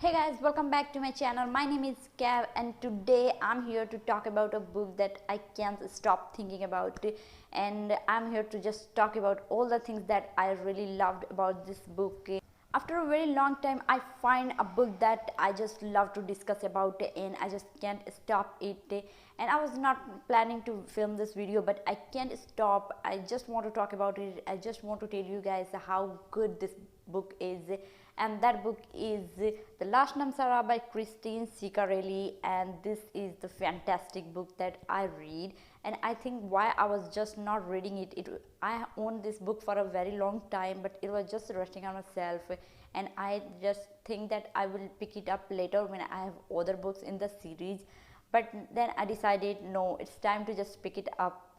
Hey guys, welcome back to my channel. My name is Cav and today I'm here to talk about a book that I can't stop thinking about, and I'm here to just talk about all the things that I really loved about this book. After a very long time I find a book that I just love to discuss about and I just can't stop it, and I was not planning to film this video but I can't stop. I just want to talk about it. I just want to tell you guys how good this book is, and that book is The Last Namsara by Christine Ciccarelli, and this is the fantastic book that I read. And I think why I was just not reading it, I owned this book for a very long time but it was just resting on myself, and I just think that I will pick it up later when I have other books in the series. But then I decided no, it's time to just pick it up,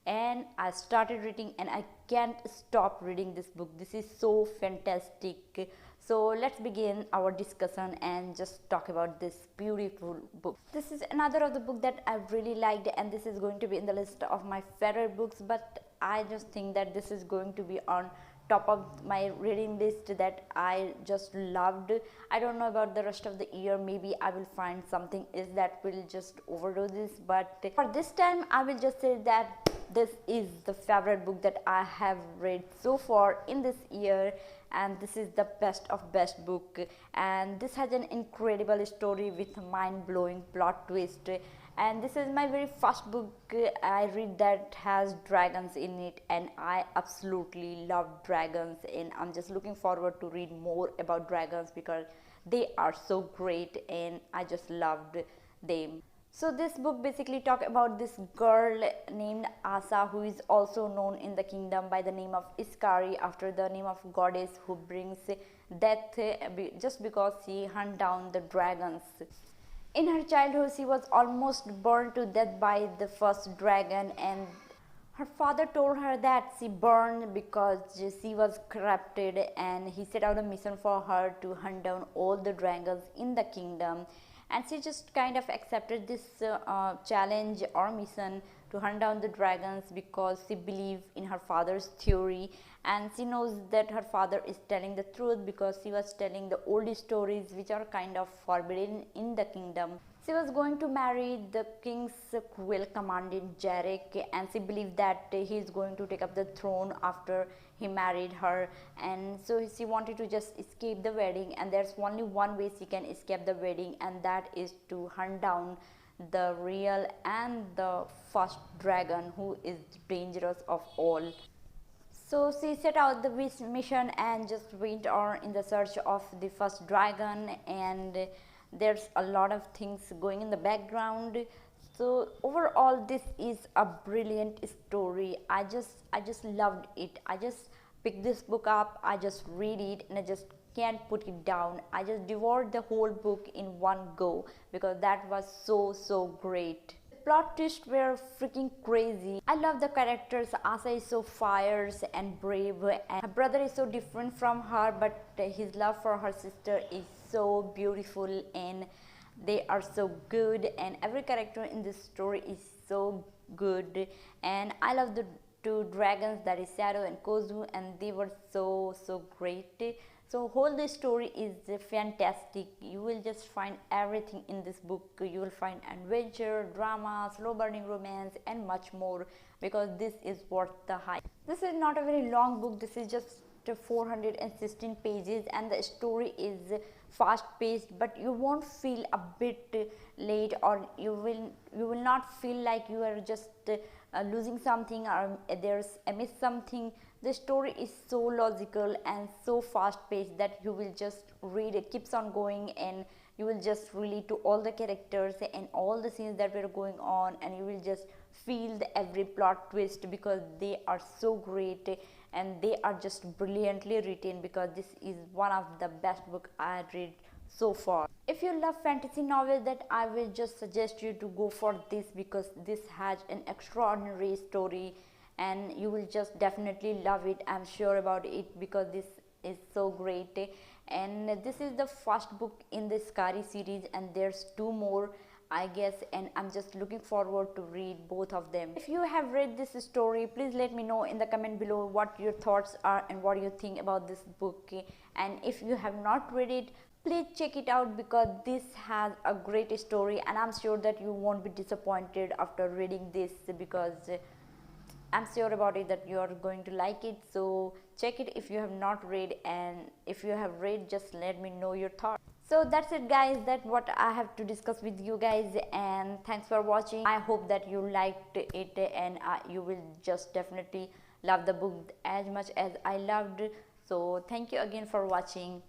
and I started reading and I can't stop reading this book. This is so fantastic. So let's begin our discussion and just talk about this beautiful book. This is another of the book that I really liked, and this is going to be in the list of my favorite books, but I just think that this is going to be on top of my reading list that I just loved. I don't know about the rest of the year, maybe I will find something else that will just overdo this, but for this time I will just say that this is the favorite book that I have read so far in this year, and this is the best of best book. And this has an incredible story with mind-blowing plot twist, and this is my very first book I read that has dragons in it, and I absolutely love dragons, and I'm just looking forward to read more about dragons because they are so great and I just loved them. So this book basically talk about this girl named Asa, who is also known in the kingdom by the name of Iskari, after the name of goddess who brings death just because she hunt down the dragons. In her childhood she was almost burned to death by the first dragon, and her father told her that she burned because she was corrupted, and he set out a mission for her to hunt down all the dragons in the kingdom. And she just kind of accepted this challenge or mission to hunt down the dragons because she believed in her father's theory, and she knows that her father is telling the truth because she was telling the old stories which are kind of forbidden in the kingdom. She was going to marry the king's cruel commander Jarek, and she believed that he is going to take up the throne after he married her, and so she wanted to just escape the wedding, and there's only one way she can escape the wedding, and that is to hunt down the real and the first dragon who is dangerous of all. So she set out the mission and just went on in the search of the first dragon, and there's a lot of things going in the background. So overall this is a brilliant story. I just loved it. I just picked this book up, I just read it, and I just can't put it down. I just devoured the whole book in one go because that was so great. Plot twists were freaking crazy. I love the characters. Asa is so fierce and brave, and her brother is so different from her, but his love for her sister is so beautiful, and they are so good, and every character in this story is so good. And I love the two dragons, that is Shadow and Kozu, and they were so great. So whole this story is fantastic. You will just find everything in this book. You will find adventure, drama, slow burning romance, and much more, because this is worth the hype. This is not a very long book. This is just 416 pages, and the story is fast paced, but you won't feel a bit late, or you will not feel like you are just losing something or there's a miss something. The story is so logical and so fast paced that you will just read it, keeps on going, and you will just relate to all the characters and all the scenes that were going on, and you will just feel every plot twist because they are so great and they are just brilliantly written, because this is one of the best book I read so far. If you love fantasy novels, that I will just suggest you to go for this, because this has an extraordinary story and you will just definitely love it. I'm sure about it because this is so great. And this is the first book in the Skari series, and there's two more I guess, and I'm just looking forward to read both of them. If you have read this story, please let me know in the comment below what your thoughts are and what you think about this book. And if you have not read it, please check it out because this has a great story, and I'm sure that you won't be disappointed after reading this, because I'm sure about it that you are going to like it. So check it if you have not read, and if you have read, just let me know your thoughts. So that's it guys, that's what I have to discuss with you guys, and thanks for watching. I hope that you liked it, and you will just definitely love the book as much as I loved. So thank you again for watching.